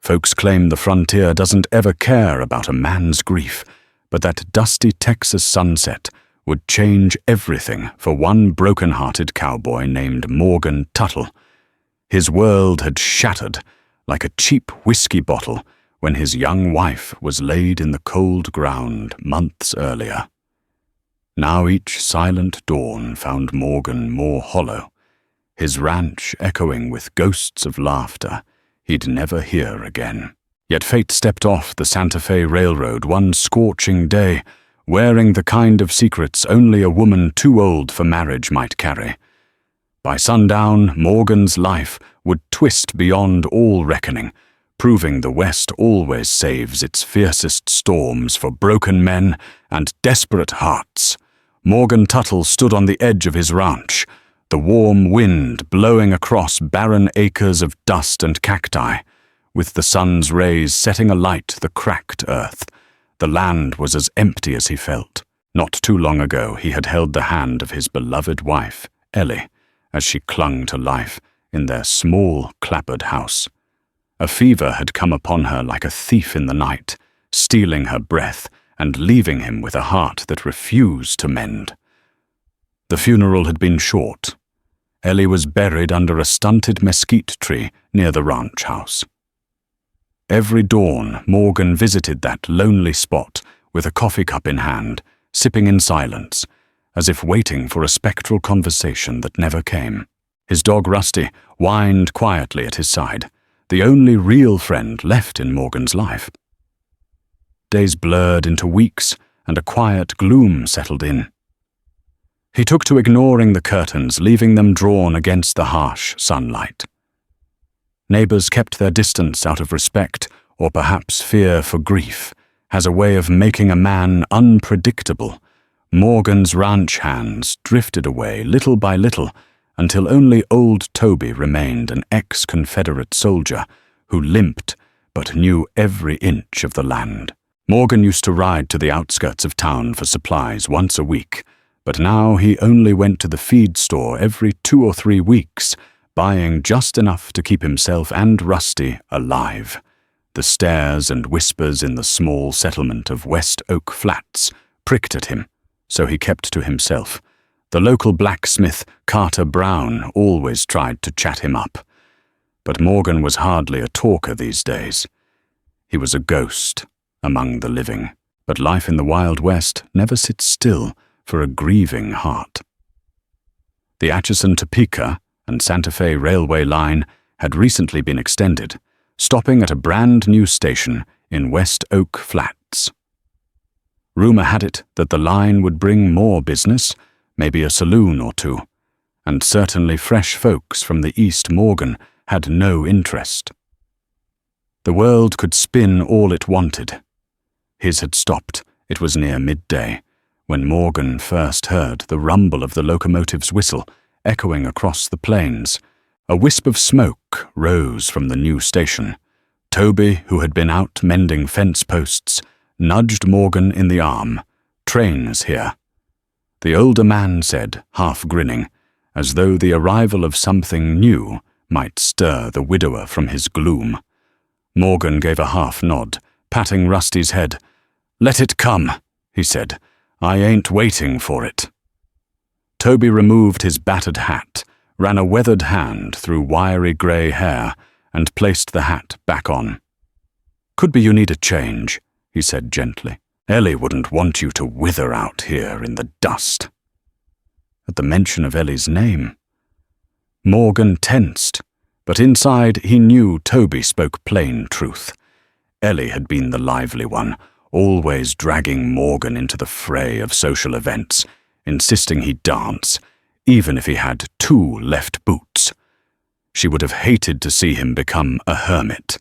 Folks claim the frontier doesn't ever care about a man's grief, but that dusty Texas sunset would change everything for one broken-hearted cowboy named Morgan Tuttle. His world had shattered like a cheap whiskey bottle when his young wife was laid in the cold ground months earlier. Now each silent dawn found Morgan more hollow, his ranch echoing with ghosts of laughter he'd never hear again. Yet fate stepped off the Santa Fe Railroad one scorching day, wearing the kind of secrets only a woman too old for marriage might carry. By sundown, Morgan's life would twist beyond all reckoning, proving the West always saves its fiercest storms for broken men and desperate hearts. Morgan Tuttle stood on the edge of his ranch, the warm wind blowing across barren acres of dust and cacti, with the sun's rays setting alight the cracked earth. The land was as empty as he felt. Not too long ago he had held the hand of his beloved wife, Ellie, as she clung to life in their small, clapboard house. A fever had come upon her like a thief in the night, stealing her breath and leaving him with a heart that refused to mend. The funeral had been short. Ellie was buried under a stunted mesquite tree near the ranch house. Every dawn, Morgan visited that lonely spot with a coffee cup in hand, sipping in silence, as if waiting for a spectral conversation that never came. His dog Rusty whined quietly at his side, the only real friend left in Morgan's life. Days blurred into weeks, and a quiet gloom settled in. He took to ignoring the curtains, leaving them drawn against the harsh sunlight. Neighbors kept their distance out of respect, or perhaps fear for grief, as a way of making a man unpredictable. Morgan's ranch hands drifted away little by little, until only old Toby remained, an ex-Confederate soldier who limped but knew every inch of the land. Morgan used to ride to the outskirts of town for supplies once a week, but now he only went to the feed store every 2 or 3 weeks, buying just enough to keep himself and Rusty alive. The stares and whispers in the small settlement of West Oak Flats pricked at him, so he kept to himself. The local blacksmith, Carter Brown, always tried to chat him up. But Morgan was hardly a talker these days. He was a ghost among the living, but life in the Wild West never sits still for a grieving heart. The Atchison-Topeka and Santa Fe railway line had recently been extended, stopping at a brand new station in West Oak Flats. Rumor had it that the line would bring more business, maybe a saloon or two, and certainly fresh folks from the East Morgan had no interest. The world could spin all it wanted. His had stopped. It was near midday, when Morgan first heard the rumble of the locomotive's whistle echoing across the plains. A wisp of smoke rose from the new station. Toby, who had been out mending fence posts, nudged Morgan in the arm. "Train's here," the older man said, half grinning, as though the arrival of something new might stir the widower from his gloom. Morgan gave a half nod, patting Rusty's head. "Let it come," he said. "I ain't waiting for it." Toby removed his battered hat, ran a weathered hand through wiry grey hair, and placed the hat back on. "Could be you need a change," he said gently. "Ellie wouldn't want you to wither out here in the dust." At the mention of Ellie's name, Morgan tensed, but inside he knew Toby spoke plain truth. Ellie had been the lively one, always dragging Morgan into the fray of social events, insisting he dance, even if he had 2 left boots. She would have hated to see him become a hermit.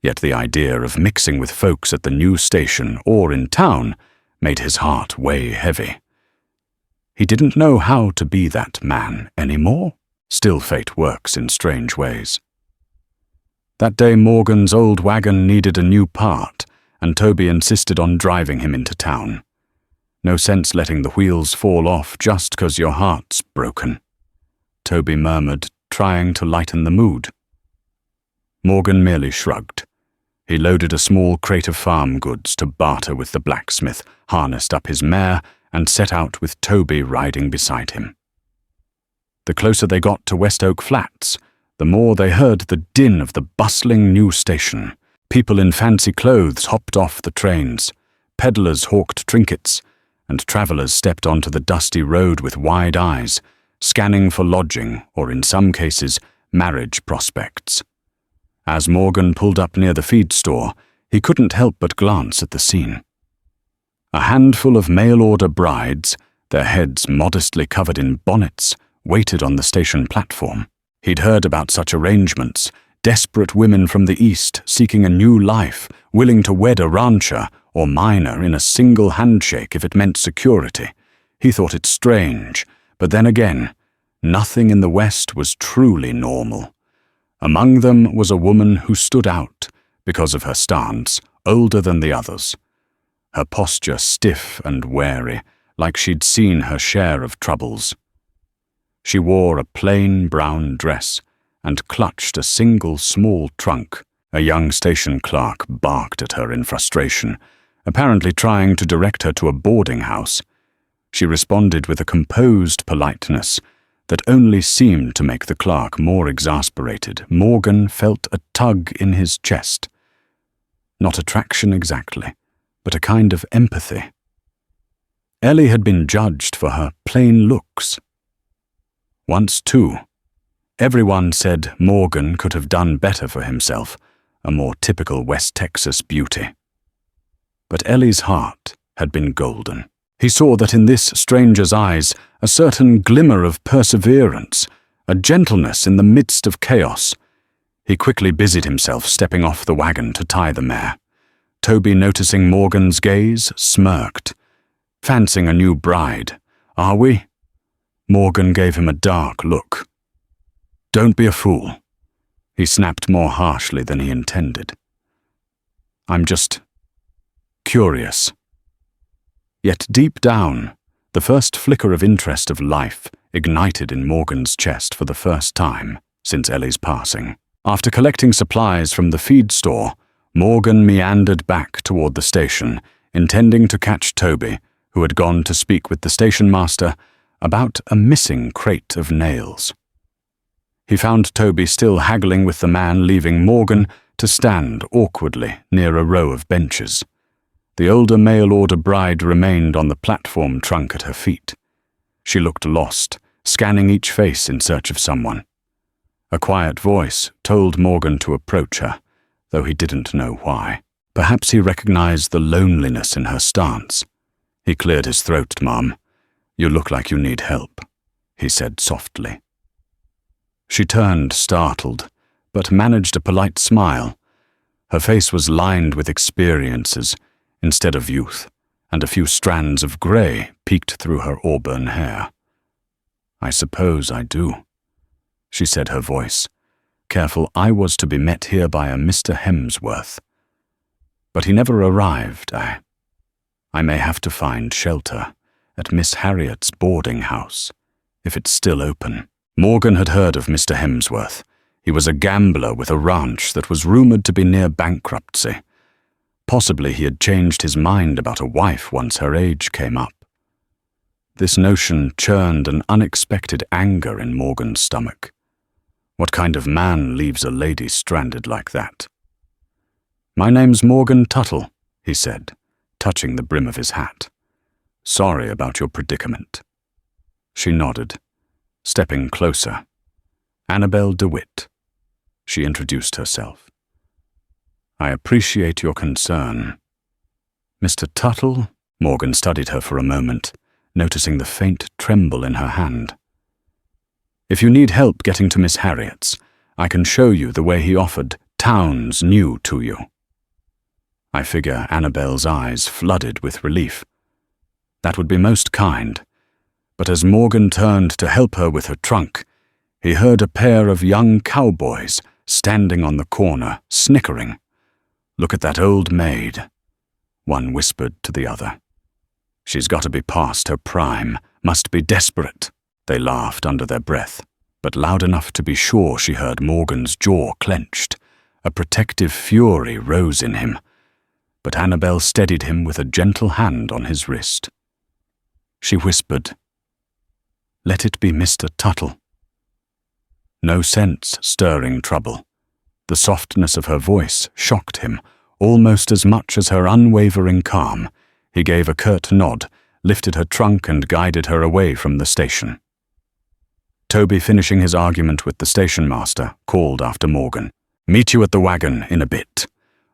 Yet the idea of mixing with folks at the new station or in town made his heart weigh heavy. He didn't know how to be that man anymore. Still, fate works in strange ways. That day Morgan's old wagon needed a new part, and Toby insisted on driving him into town. "No sense letting the wheels fall off just 'cause your heart's broken," Toby murmured, trying to lighten the mood. Morgan merely shrugged, He loaded a small crate of farm goods to barter with the blacksmith, harnessed up his mare, and set out with Toby riding beside him. The closer they got to West Oak Flats, the more they heard the din of the bustling new station. People in fancy clothes hopped off the trains, peddlers hawked trinkets, and travellers stepped onto the dusty road with wide eyes, scanning for lodging or, in some cases, marriage prospects. As Morgan pulled up near the feed store, he couldn't help but glance at the scene. A handful of mail-order brides, their heads modestly covered in bonnets, waited on the station platform. He'd heard about such arrangements, desperate women from the East seeking a new life, willing to wed a rancher or miner in a single handshake if it meant security. He thought it strange, but then again, nothing in the West was truly normal. Among them was a woman who stood out because of her stance, older than the others. Her posture stiff and wary, like she'd seen her share of troubles. She wore a plain brown dress and clutched a single small trunk. A young station clerk barked at her in frustration, apparently trying to direct her to a boarding house. She responded with a composed politeness that only seemed to make the clerk more exasperated. Morgan felt a tug in his chest. Not attraction exactly, but a kind of empathy. Ellie had been judged for her plain looks. Once, too, everyone said Morgan could have done better for himself, a more typical West Texas beauty. But Ellie's heart had been golden. He saw that in this stranger's eyes a certain glimmer of perseverance, a gentleness in the midst of chaos. He quickly busied himself stepping off the wagon to tie the mare. Toby, noticing Morgan's gaze, smirked. "Fancying a new bride, are we?" Morgan gave him a dark look. "Don't be a fool." He snapped more harshly than he intended. "I'm just curious." Yet deep down, the first flicker of interest of life ignited in Morgan's chest for the first time since Ellie's passing. After collecting supplies from the feed store, Morgan meandered back toward the station, intending to catch Toby, who had gone to speak with the station master about a missing crate of nails. He found Toby still haggling with the man, leaving Morgan to stand awkwardly near a row of benches. The older mail-order bride remained on the platform trunk at her feet. She looked lost, scanning each face in search of someone. A quiet voice told Morgan to approach her, though he didn't know why. Perhaps he recognized the loneliness in her stance. He cleared his throat. "Mom, you look like you need help," he said softly. She turned, startled, but managed a polite smile. Her face was lined with experiences instead of youth, and a few strands of grey peeked through her auburn hair. "I suppose I do," she said, her voice careful. "I was to be met here by a Mr. Hemsworth. But he never arrived. I may have to find shelter at Miss Harriet's boarding house, if it's still open." Morgan had heard of Mr. Hemsworth. He was a gambler with a ranch that was rumoured to be near bankruptcy. Possibly he had changed his mind about a wife once her age came up. This notion churned an unexpected anger in Morgan's stomach. What kind of man leaves a lady stranded like that? "My name's Morgan Tuttle," he said, touching the brim of his hat. "Sorry about your predicament." She nodded, stepping closer. "Annabelle DeWitt." She introduced herself. "I appreciate your concern." "Mr. Tuttle?" Morgan studied her for a moment, noticing the faint tremble in her hand. "If you need help getting to Miss Harriet's, I can show you the way he offered towns new to you." I figure Annabelle's eyes flooded with relief. That would be most kind. But as Morgan turned to help her with her trunk, he heard a pair of young cowboys standing on the corner, snickering. "Look at that old maid," one whispered to the other. "She's got to be past her prime, must be desperate." They laughed under their breath, but loud enough to be sure she heard Morgan's jaw clenched. A protective fury rose in him, but Annabel steadied him with a gentle hand on his wrist. She whispered, "Let it be Mr. Tuttle." No sense stirring trouble. The softness of her voice shocked him, almost as much as her unwavering calm. He gave a curt nod, lifted her trunk and guided her away from the station. Toby, finishing his argument with the station master, called after Morgan. "Meet you at the wagon in a bit."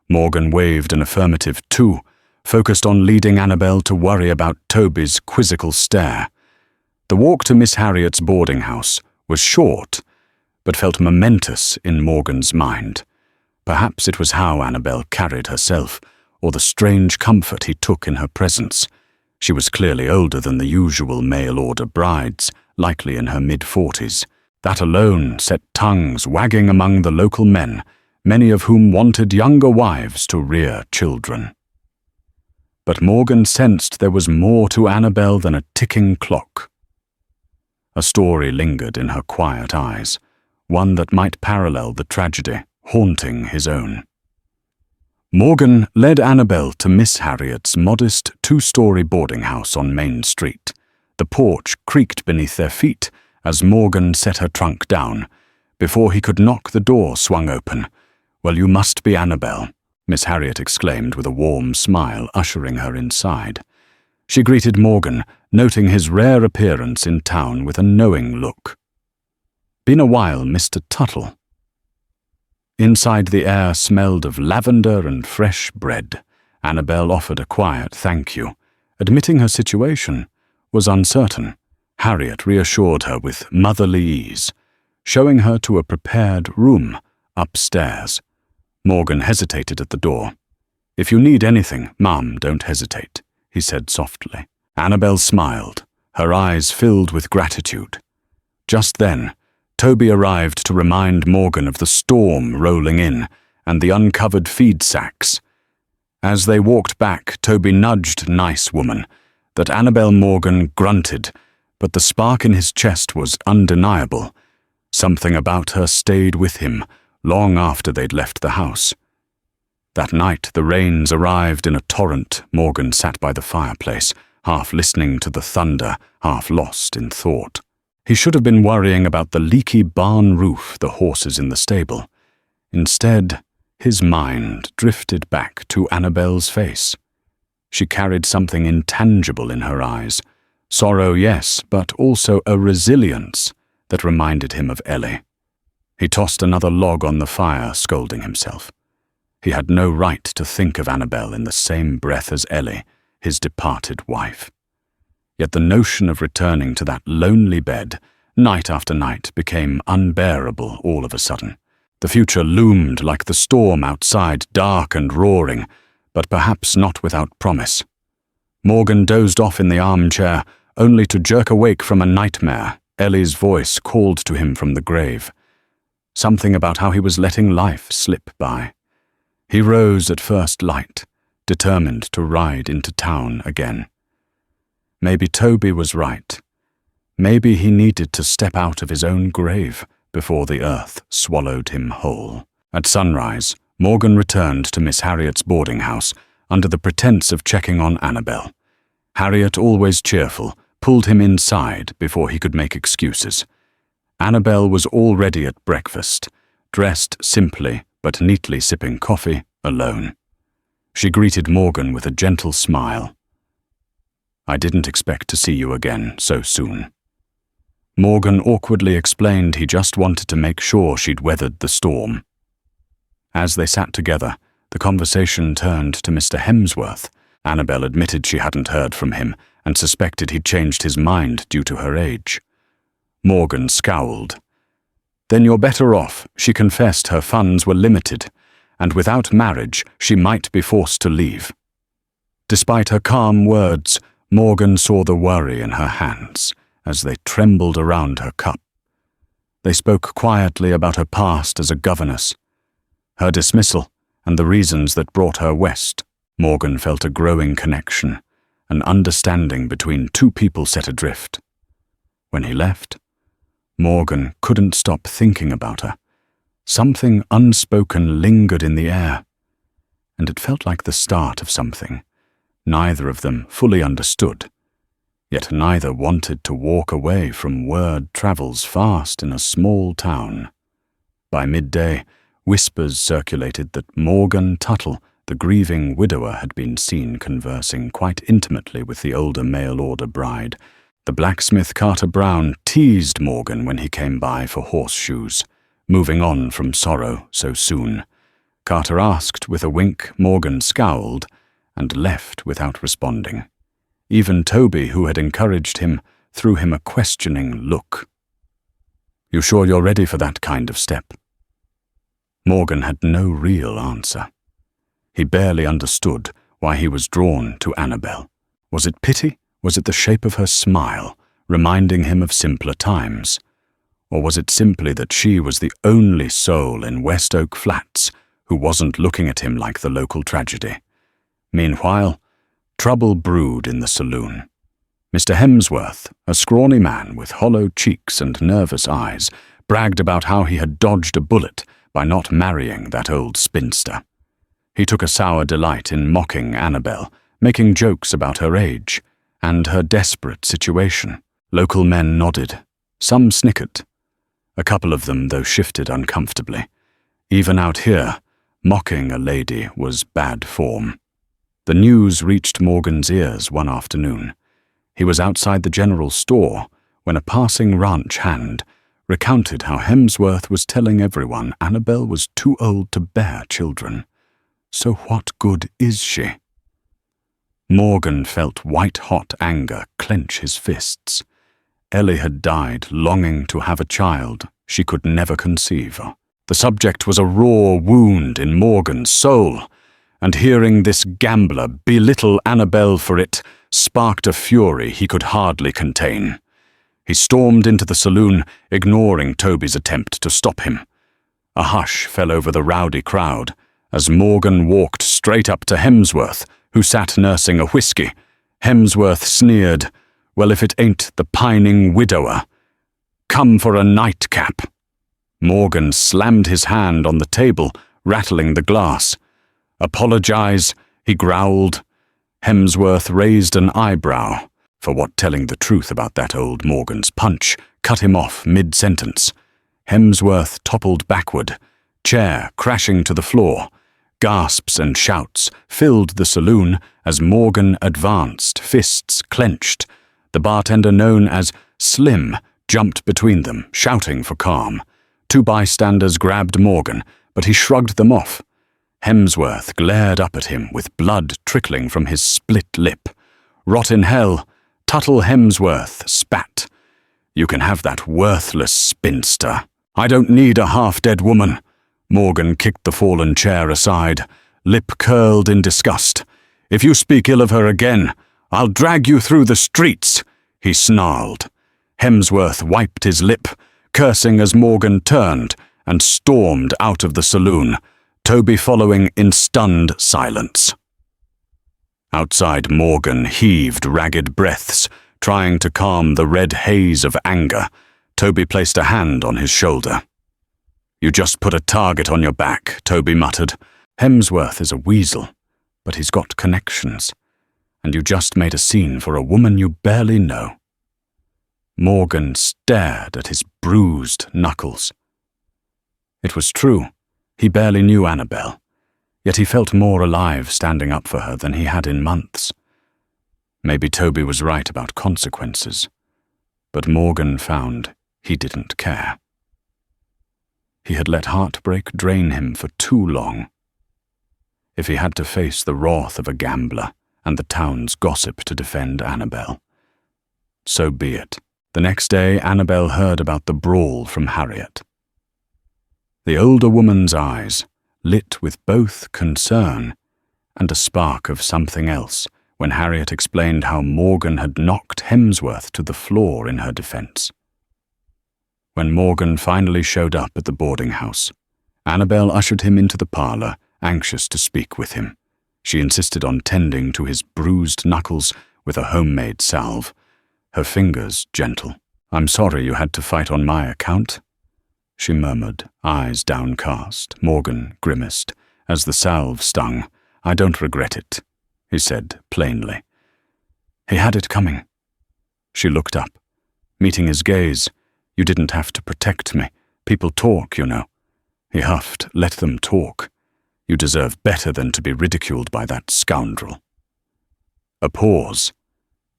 Morgan waved an affirmative too, focused on leading Annabel to worry about Toby's quizzical stare. The walk to Miss Harriet's boarding house was short, but felt momentous in Morgan's mind. Perhaps it was how Annabel carried herself, or the strange comfort he took in her presence. She was clearly older than the usual mail-order brides, likely in her mid-40s. That alone set tongues wagging among the local men, many of whom wanted younger wives to rear children. But Morgan sensed there was more to Annabel than a ticking clock. A story lingered in her quiet eyes, one that might parallel the tragedy haunting his own. Morgan led Annabel to Miss Harriet's modest two-story boarding house on Main Street. The porch creaked beneath their feet as Morgan set her trunk down. Before he could knock, the door swung open. "Well, you must be Annabel," Miss Harriet exclaimed with a warm smile, ushering her inside. She greeted Morgan, noting his rare appearance in town with a knowing look. "Been a while, Mr. Tuttle." Inside, the air smelled of lavender and fresh bread. Annabel offered a quiet thank you, admitting her situation was uncertain. Harriet reassured her with motherly ease, showing her to a prepared room upstairs. Morgan hesitated at the door. "If you need anything, Mum, don't hesitate," he said softly. Annabel smiled, her eyes filled with gratitude. Just then, Toby arrived to remind Morgan of the storm rolling in and the uncovered feed sacks. As they walked back, Toby nudged "nice woman," that Annabel Morgan grunted, but the spark in his chest was undeniable. Something about her stayed with him long after they'd left the house. That night, the rains arrived in a torrent. Morgan sat by the fireplace, half listening to the thunder, half lost in thought. He should have been worrying about the leaky barn roof, the horses in the stable. Instead, his mind drifted back to Annabel's face. She carried something intangible in her eyes. Sorrow, yes, but also a resilience that reminded him of Ellie. He tossed another log on the fire, scolding himself. He had no right to think of Annabel in the same breath as Ellie, his departed wife. Yet the notion of returning to that lonely bed, night after night, became unbearable all of a sudden. The future loomed like the storm outside, dark and roaring, but perhaps not without promise. Morgan dozed off in the armchair, only to jerk awake from a nightmare. Ellie's voice called to him from the grave. Something about how he was letting life slip by. He rose at first light, determined to ride into town again. Maybe Toby was right. Maybe he needed to step out of his own grave before the earth swallowed him whole. At sunrise, Morgan returned to Miss Harriet's boarding house under the pretense of checking on Annabel. Harriet, always cheerful, pulled him inside before he could make excuses. Annabel was already at breakfast, dressed simply but neatly sipping coffee alone. She greeted Morgan with a gentle smile. "I didn't expect to see you again so soon." Morgan awkwardly explained he just wanted to make sure she'd weathered the storm. As they sat together, the conversation turned to Mr. Hemsworth. Annabel admitted she hadn't heard from him and suspected he'd changed his mind due to her age. Morgan scowled. "Then you're better off," she confessed. Her funds were limited, and without marriage she might be forced to leave. Despite her calm words, Morgan saw the worry in her hands as they trembled around her cup. They spoke quietly about her past as a governess, her dismissal, and the reasons that brought her west. Morgan felt a growing connection, an understanding between two people set adrift. When he left, Morgan couldn't stop thinking about her, Something unspoken lingered in the air, and it felt like the start of something neither of them fully understood, yet neither wanted to walk away from word travels fast in a small town. By midday, whispers circulated that Morgan Tuttle, the grieving widower, had been seen conversing quite intimately with the older mail-order bride. The blacksmith Carter Brown teased Morgan when he came by for horseshoes, moving on from sorrow so soon. Carter asked with a wink, Morgan scowled, and left without responding. Even Toby, who had encouraged him, threw him a questioning look. "You sure you're ready for that kind of step?" Morgan had no real answer. He barely understood why he was drawn to Annabel. Was it pity? Was it the shape of her smile, reminding him of simpler times? Or was it simply that she was the only soul in West Oak Flats who wasn't looking at him like the local tragedy? Meanwhile, trouble brewed in the saloon. Mr. Hemsworth, a scrawny man with hollow cheeks and nervous eyes, bragged about how he had dodged a bullet by not marrying that old spinster. He took a sour delight in mocking Annabel, making jokes about her age and her desperate situation. Local men nodded. Some snickered. A couple of them, though, shifted uncomfortably. Even out here, mocking a lady was bad form. The news reached Morgan's ears one afternoon. He was outside the general store when a passing ranch hand recounted how Hemsworth was telling everyone Annabel was too old to bear children. So what good is she? Morgan felt white-hot anger clench his fists. Ellie had died longing to have a child she could never conceive. The subject was a raw wound in Morgan's soul, and hearing this gambler belittle Annabel for it sparked a fury he could hardly contain. He stormed into the saloon, ignoring Toby's attempt to stop him. A hush fell over the rowdy crowd as Morgan walked straight up to Hemsworth, who sat nursing a whiskey. Hemsworth sneered, "Well, if it ain't the pining widower. Come for a nightcap." Morgan slammed his hand on the table, rattling the glass. "Apologize," he growled. Hemsworth raised an eyebrow, for what telling the truth about that old Morgan's punch cut him off mid-sentence. Hemsworth toppled backward, chair crashing to the floor. Gasps and shouts filled the saloon as Morgan advanced, fists clenched. The bartender, known as Slim, jumped between them, shouting for calm. Two bystanders grabbed Morgan, but he shrugged them off. Hemsworth glared up at him with blood trickling from his split lip. "Rot in hell," Tuttle Hemsworth spat. "You can have that worthless spinster. I don't need a half-dead woman." Morgan kicked the fallen chair aside, lip curled in disgust. "If you speak ill of her again, I'll drag you through the streets," he snarled. Hemsworth wiped his lip, cursing as Morgan turned and stormed out of the saloon, Toby following in stunned silence. Outside, Morgan heaved ragged breaths, trying to calm the red haze of anger. Toby placed a hand on his shoulder. "You just put a target on your back," Toby muttered. "Hemsworth is a weasel, but he's got connections, and you just made a scene for a woman you barely know." Morgan stared at his bruised knuckles. It was true. He barely knew Annabel, yet he felt more alive standing up for her than he had in months. Maybe Toby was right about consequences, but Morgan found he didn't care. He had let heartbreak drain him for too long. If he had to face the wrath of a gambler and the town's gossip to defend Annabel, so be it. The next day, Annabel heard about the brawl from Harriet. The older woman's eyes lit with both concern and a spark of something else when Harriet explained how Morgan had knocked Hemsworth to the floor in her defense. When Morgan finally showed up at the boarding house, Annabel ushered him into the parlor, anxious to speak with him. She insisted on tending to his bruised knuckles with a homemade salve, her fingers gentle. "I'm sorry you had to fight on my account." she murmured, eyes downcast. Morgan grimaced as the salve stung. "I don't regret it," he said plainly. "He had it coming." She looked up, meeting his gaze. "You didn't have to protect me. People talk, you know." He huffed. "Let them talk. You deserve better than to be ridiculed by that scoundrel." A pause.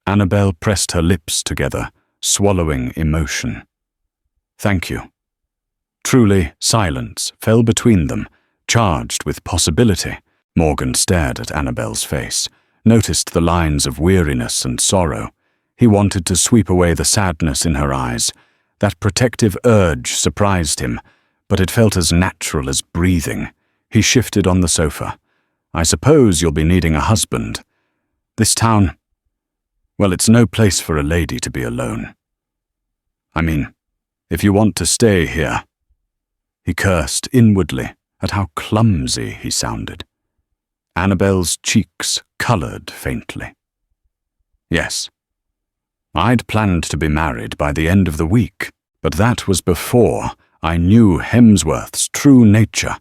Annabel pressed her lips together, swallowing emotion. "Thank you." Truly, silence fell between them, charged with possibility. Morgan stared at Annabel's face, noticed the lines of weariness and sorrow. He wanted to sweep away the sadness in her eyes. That protective urge surprised him, but it felt as natural as breathing. He shifted on the sofa. "I suppose you'll be needing a husband. This town, well, it's no place for a lady to be alone. I mean, if you want to stay here." He cursed inwardly at how clumsy he sounded. Annabel's cheeks colored faintly. "Yes. I'd planned to be married by the end of the week, but that was before I knew Hemsworth's true nature."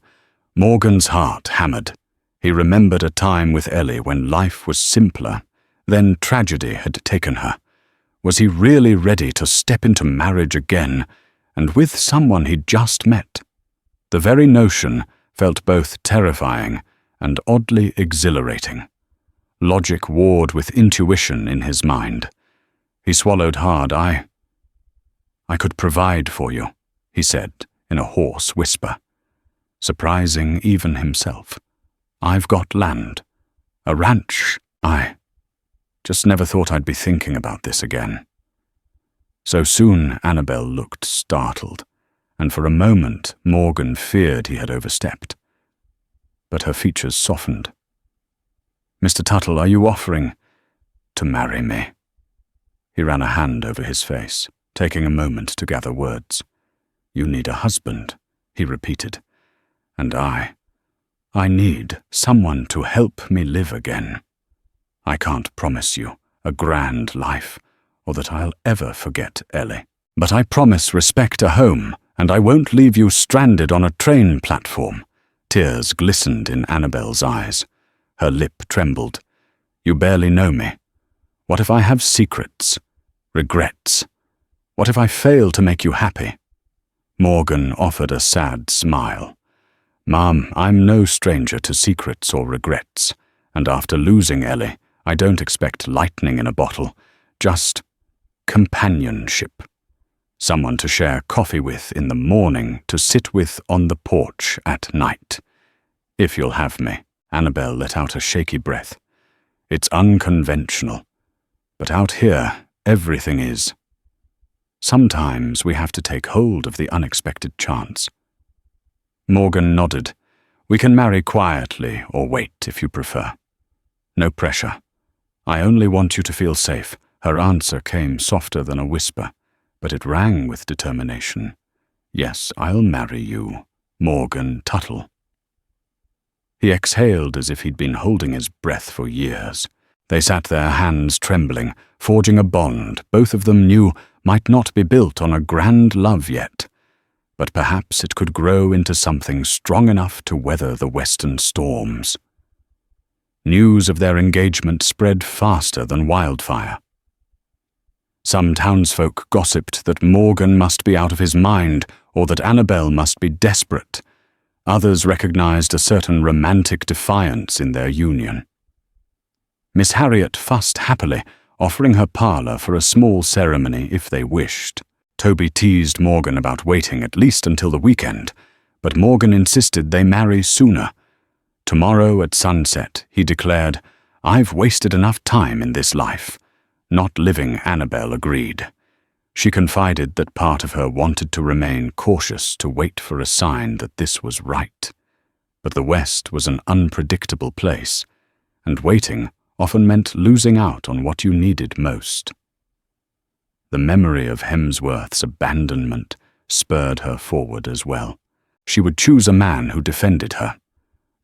Morgan's heart hammered. He remembered a time with Ellie when life was simpler. Then tragedy had taken her. Was he really ready to step into marriage again, and with someone he'd just met? The very notion felt both terrifying and oddly exhilarating. Logic warred with intuition in his mind. He swallowed hard. I could provide for you," he said in a hoarse whisper, surprising even himself. "I've got land. A ranch. I just never thought I'd be thinking about this again." So soon Annabel looked startled, and for a moment Morgan feared he had overstepped. But her features softened. "Mr. Tuttle, are you offering to marry me?" He ran a hand over his face, taking a moment to gather words. "You need a husband," he repeated. "And I need someone to help me live again. I can't promise you a grand life, or that I'll ever forget Ellie. But I promise respect a home, and I won't leave you stranded on a train platform." Tears glistened in Annabel's eyes. Her lip trembled. "You barely know me. What if I have secrets? Regrets? What if I fail to make you happy?" Morgan offered a sad smile. "Mom, I'm no stranger to secrets or regrets, and after losing Ellie, I don't expect lightning in a bottle, just companionship. Someone to share coffee with in the morning, to sit with on the porch at night. If you'll have me." Annabel let out a shaky breath. "It's unconventional, but out here, everything is. Sometimes we have to take hold of the unexpected chance." Morgan nodded. "We can marry quietly or wait if you prefer. No pressure. I only want you to feel safe." Her answer came softer than a whisper, but it rang with determination. "Yes, I'll marry you, Morgan Tuttle." He exhaled as if he'd been holding his breath for years. They sat there, hands trembling, forging a bond both of them knew might not be built on a grand love yet, but perhaps it could grow into something strong enough to weather the western storms. News of their engagement spread faster than wildfire. Some townsfolk gossiped that Morgan must be out of his mind or that Annabel must be desperate. Others recognized a certain romantic defiance in their union. Miss Harriet fussed happily, offering her parlor for a small ceremony if they wished. Toby teased Morgan about waiting at least until the weekend, but Morgan insisted they marry sooner. Tomorrow at sunset, he declared, "I've wasted enough time in this life." Not living, Annabel agreed. She confided that part of her wanted to remain cautious, to wait for a sign that this was right. But the West was an unpredictable place, and waiting often meant losing out on what you needed most. The memory of Hemsworth's abandonment spurred her forward as well. She would choose a man who defended her.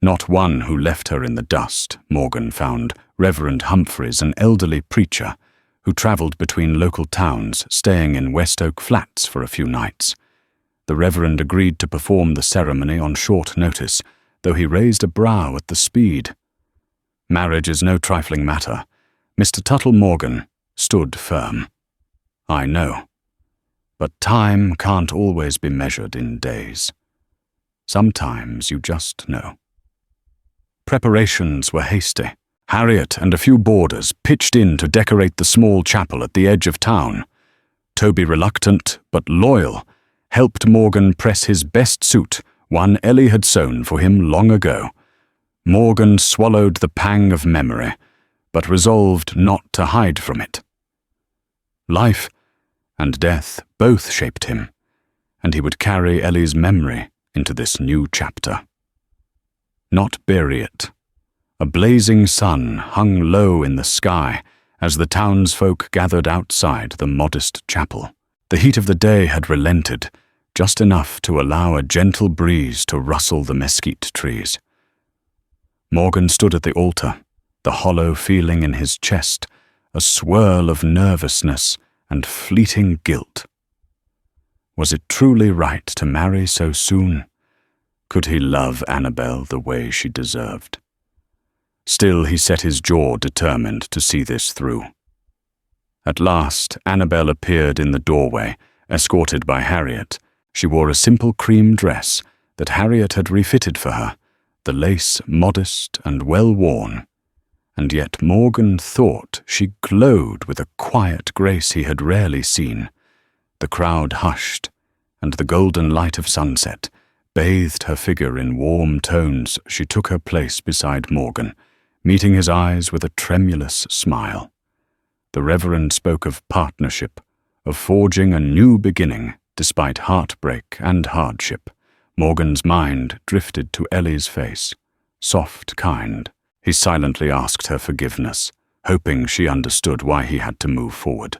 Not one who left her in the dust. Morgan found Reverend Humphreys, an elderly preacher, who traveled between local towns, staying in West Oak Flats for a few nights. The Reverend agreed to perform the ceremony on short notice, though he raised a brow at the speed. Marriage is no trifling matter. Mr. Tuttle Morgan stood firm. I know. But time can't always be measured in days. Sometimes you just know. Preparations were hasty. Harriet and a few boarders pitched in to decorate the small chapel at the edge of town. Toby, reluctant but loyal, helped Morgan press his best suit, one Ellie had sewn for him long ago. Morgan swallowed the pang of memory, but resolved not to hide from it. Life and death both shaped him, and he would carry Ellie's memory into this new chapter. Not bury it. A blazing sun hung low in the sky as the townsfolk gathered outside the modest chapel. The heat of the day had relented, just enough to allow a gentle breeze to rustle the mesquite trees. Morgan stood at the altar, the hollow feeling in his chest, a swirl of nervousness and fleeting guilt. Was it truly right to marry so soon? Could he love Annabel the way she deserved? Still, he set his jaw determined to see this through. At last, Annabel appeared in the doorway, escorted by Harriet. She wore a simple cream dress that Harriet had refitted for her, the lace modest and well-worn. And yet Morgan thought she glowed with a quiet grace he had rarely seen. The crowd hushed, and the golden light of sunset bathed her figure in warm tones. She took her place beside Morgan, meeting his eyes with a tremulous smile. The Reverend spoke of partnership, of forging a new beginning despite heartbreak and hardship. Morgan's mind drifted to Ellie's face, soft, kind. He silently asked her forgiveness, hoping she understood why he had to move forward.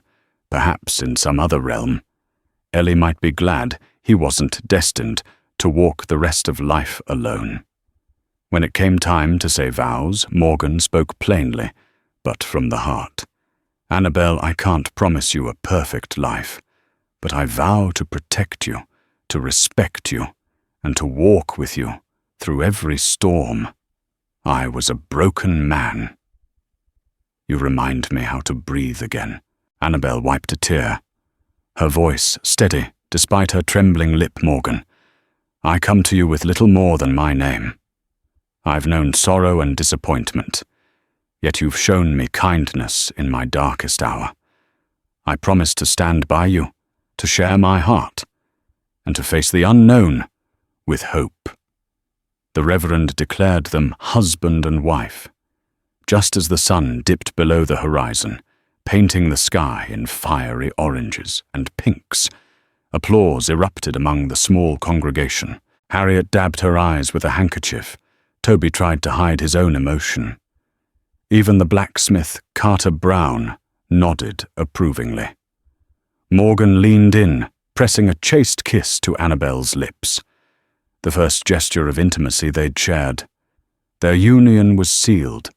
Perhaps in some other realm, Ellie might be glad he wasn't destined to walk the rest of life alone. When it came time to say vows, Morgan spoke plainly, but from the heart. Annabel, I can't promise you a perfect life, but I vow to protect you, to respect you, and to walk with you through every storm. I was a broken man. You remind me how to breathe again. Annabel wiped a tear. Her voice steady, despite her trembling lip. Morgan, I come to you with little more than my name. I've known sorrow and disappointment, yet you've shown me kindness in my darkest hour. I promise to stand by you, to share my heart, and to face the unknown with hope. The Reverend declared them husband and wife, just as the sun dipped below the horizon, painting the sky in fiery oranges and pinks. Applause erupted among the small congregation. Harriet dabbed her eyes with a handkerchief. Toby tried to hide his own emotion. Even the blacksmith, Carter Brown, nodded approvingly. Morgan leaned in, pressing a chaste kiss to Annabel's lips, the first gesture of intimacy they'd shared. Their union was sealed,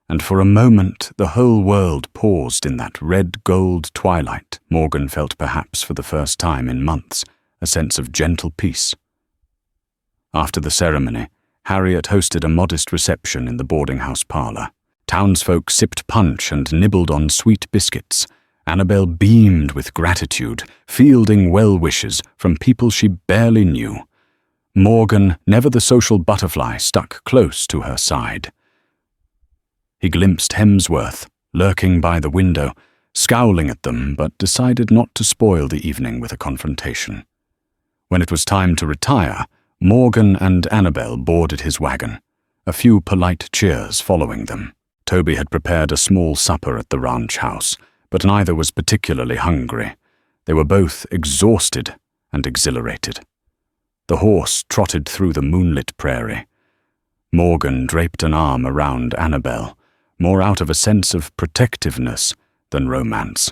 and for a moment the whole world paused in that red-gold twilight. Morgan felt, perhaps for the first time in months, a sense of gentle peace. After the ceremony, Harriet hosted a modest reception in the boarding-house parlor. Townsfolk sipped punch and nibbled on sweet biscuits. Annabel beamed with gratitude, fielding well-wishes from people she barely knew. Morgan, never the social butterfly, stuck close to her side. He glimpsed Hemsworth, lurking by the window, scowling at them, but decided not to spoil the evening with a confrontation. When it was time to retire, Morgan and Annabel boarded his wagon, a few polite cheers following them. Toby had prepared a small supper at the ranch house, but neither was particularly hungry. They were both exhausted and exhilarated. The horse trotted through the moonlit prairie. Morgan draped an arm around Annabel, more out of a sense of protectiveness than romance.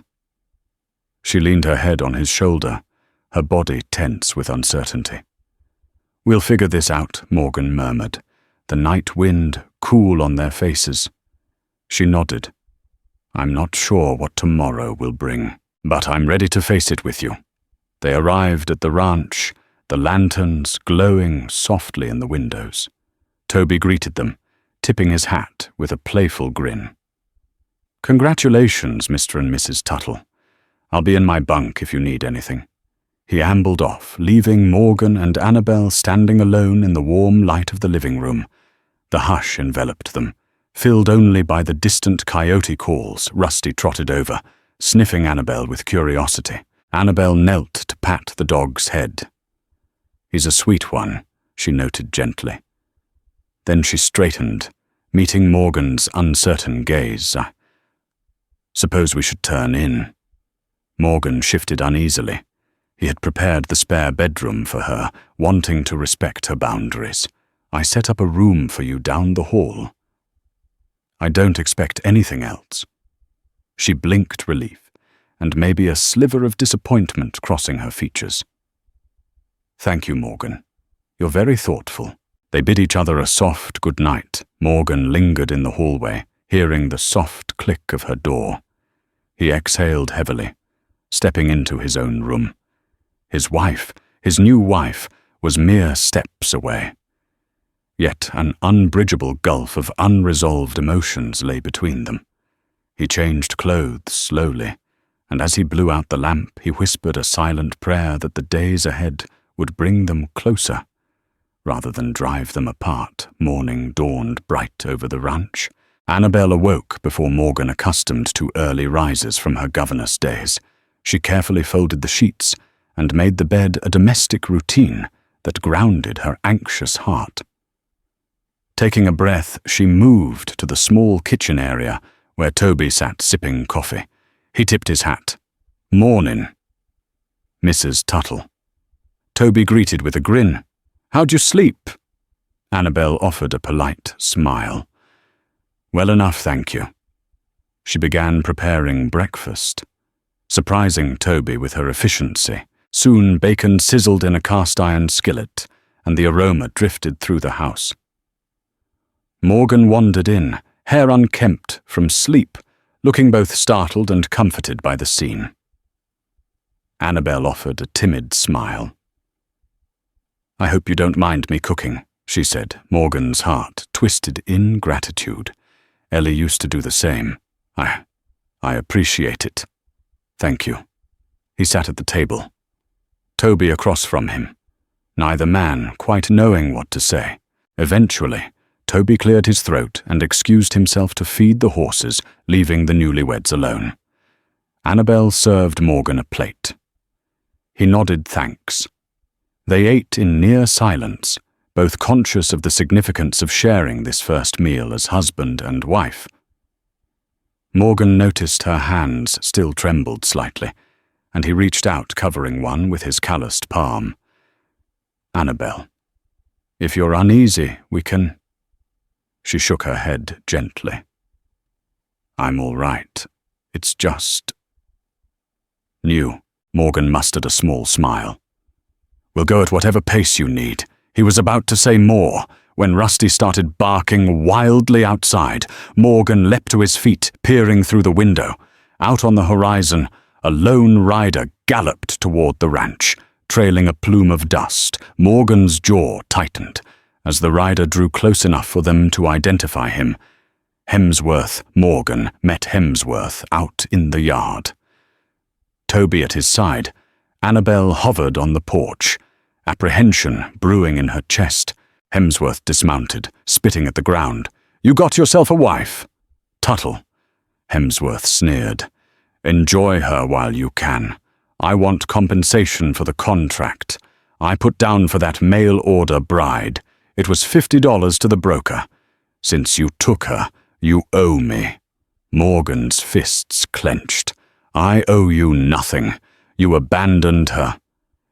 She leaned her head on his shoulder, her body tense with uncertainty. "We'll figure this out," Morgan murmured, the night wind cool on their faces. She nodded. "I'm not sure what tomorrow will bring, but I'm ready to face it with you." They arrived at the ranch, the lanterns glowing softly in the windows. Toby greeted them, tipping his hat with a playful grin. "Congratulations, Mr. and Mrs. Tuttle. I'll be in my bunk if you need anything." He ambled off, leaving Morgan and Annabel standing alone in the warm light of the living room. The hush enveloped them, filled only by the distant coyote calls Rusty trotted over, sniffing Annabel with curiosity. Annabel knelt to pat the dog's head. "He's a sweet one," she noted gently. Then she straightened, meeting Morgan's uncertain gaze. "I suppose we should turn in." Morgan shifted uneasily. He had prepared the spare bedroom for her, wanting to respect her boundaries. "I set up a room for you down the hall." "I don't expect anything else." She blinked relief, and maybe a sliver of disappointment crossing her features. "Thank you, Morgan. You're very thoughtful." They bid each other a soft good night. Morgan lingered in the hallway, hearing the soft click of her door. He exhaled heavily, stepping into his own room. His wife, his new wife, was mere steps away. Yet an unbridgeable gulf of unresolved emotions lay between them. He changed clothes slowly, and as he blew out the lamp, he whispered a silent prayer that the days ahead would bring them closer, rather than drive them apart. Morning dawned bright over the ranch. Annabel awoke before Morgan, accustomed to early rises from her governess days. She carefully folded the sheets and made the bed a domestic routine that grounded her anxious heart. Taking a breath, she moved to the small kitchen area where Toby sat sipping coffee. He tipped his hat. "Mornin', Mrs. Tuttle." Toby greeted with a grin. "How'd you sleep?" Annabel offered a polite smile. "Well enough, thank you." She began preparing breakfast, surprising Toby with her efficiency. Soon bacon sizzled in a cast-iron skillet, and the aroma drifted through the house. Morgan wandered in, hair unkempt from sleep, looking both startled and comforted by the scene. Annabel offered a timid smile. "I hope you don't mind me cooking," she said, Morgan's heart twisted in gratitude. Ellie used to do the same. I appreciate it. Thank you." He sat at the table, Toby across from him, neither man quite knowing what to say. Eventually, Toby cleared his throat and excused himself to feed the horses, leaving the newlyweds alone. Annabel served Morgan a plate. He nodded thanks. They ate in near silence, both conscious of the significance of sharing this first meal as husband and wife. Morgan noticed her hands still trembled slightly, and he reached out, covering one with his calloused palm. "Annabel, if you're uneasy, we can—" She shook her head gently. "I'm all right. It's just—" "New." Morgan mustered a small smile. "We'll go at whatever pace you need." He was about to say more when Rusty started barking wildly outside. Morgan leapt to his feet, peering through the window. Out on the horizon, a lone rider galloped toward the ranch, trailing a plume of dust. Morgan's jaw tightened as the rider drew close enough for them to identify him. Hemsworth Morgan met Hemsworth out in the yard. Toby at his side, Annabel hovered on the porch, apprehension brewing in her chest. Hemsworth dismounted, spitting at the ground. "You got yourself a wife?" "Tuttle," Hemsworth sneered. "Enjoy her while you can. I want compensation for the contract. I put down for that mail-order bride. It was $50 to the broker. Since you took her, you owe me." Morgan's fists clenched. "I owe you nothing. You abandoned her."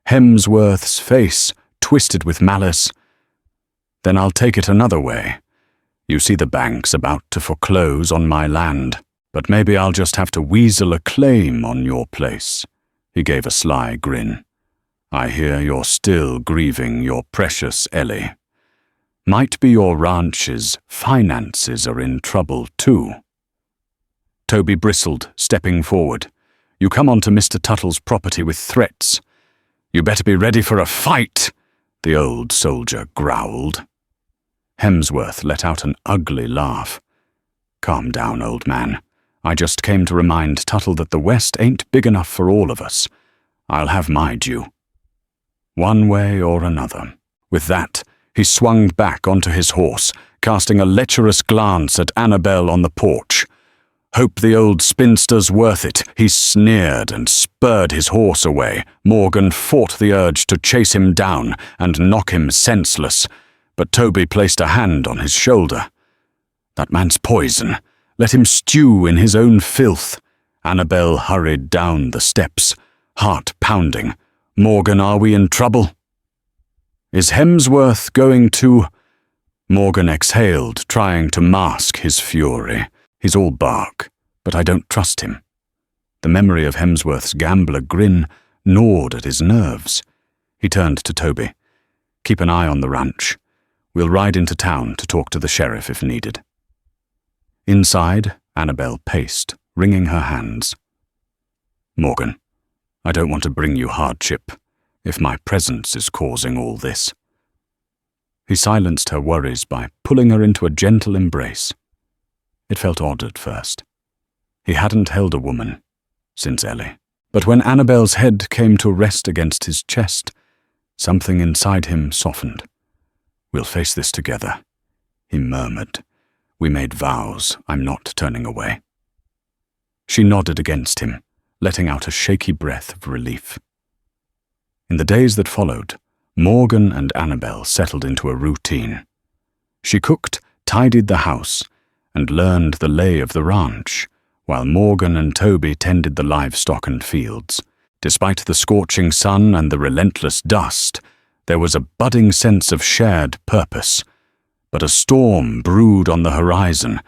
Hemsworth's face twisted with malice. "Then I'll take it another way. You see the bank's about to foreclose on my land, but maybe I'll just have to weasel a claim on your place." He gave a sly grin. "I hear you're still grieving your precious Ellie. Might be your ranch's finances are in trouble too." Toby bristled, stepping forward. "You come onto Mr. Tuttle's property with threats." "You better be ready for a fight," the old soldier growled. Hemsworth let out an ugly laugh. "Calm down, old man. I just came to remind Tuttle that the West ain't big enough for all of us. I'll have my due. One way or another." With that, he swung back onto his horse, casting a lecherous glance at Annabelle on the porch. "Hope the old spinster's worth it," he sneered and spurred his horse away. Morgan fought the urge to chase him down and knock him senseless, but Toby placed a hand on his shoulder. "That man's poison. Let him stew in his own filth." Annabelle hurried down the steps, heart pounding. "Morgan, are we in trouble?" "Is Hemsworth going to—" Morgan exhaled, trying to mask his fury. "He's all bark, but I don't trust him." The memory of Hemsworth's gambler grin gnawed at his nerves. He turned to Toby. "Keep an eye on the ranch. We'll ride into town to talk to the sheriff if needed." Inside, Annabelle paced, wringing her hands. "Morgan, I don't want to bring you hardship, if my presence is causing all this." He silenced her worries by pulling her into a gentle embrace. It felt odd at first. He hadn't held a woman since Ellie. But when Annabelle's head came to rest against his chest, something inside him softened. "We'll face this together," he murmured. "We made vows. I'm not turning away." She nodded against him, letting out a shaky breath of relief. In the days that followed, Morgan and Annabelle settled into a routine. She cooked, tidied the house, and learned the lay of the ranch, while Morgan and Toby tended the livestock and fields. Despite the scorching sun and the relentless dust, there was a budding sense of shared purpose. But a storm brewed on the horizon,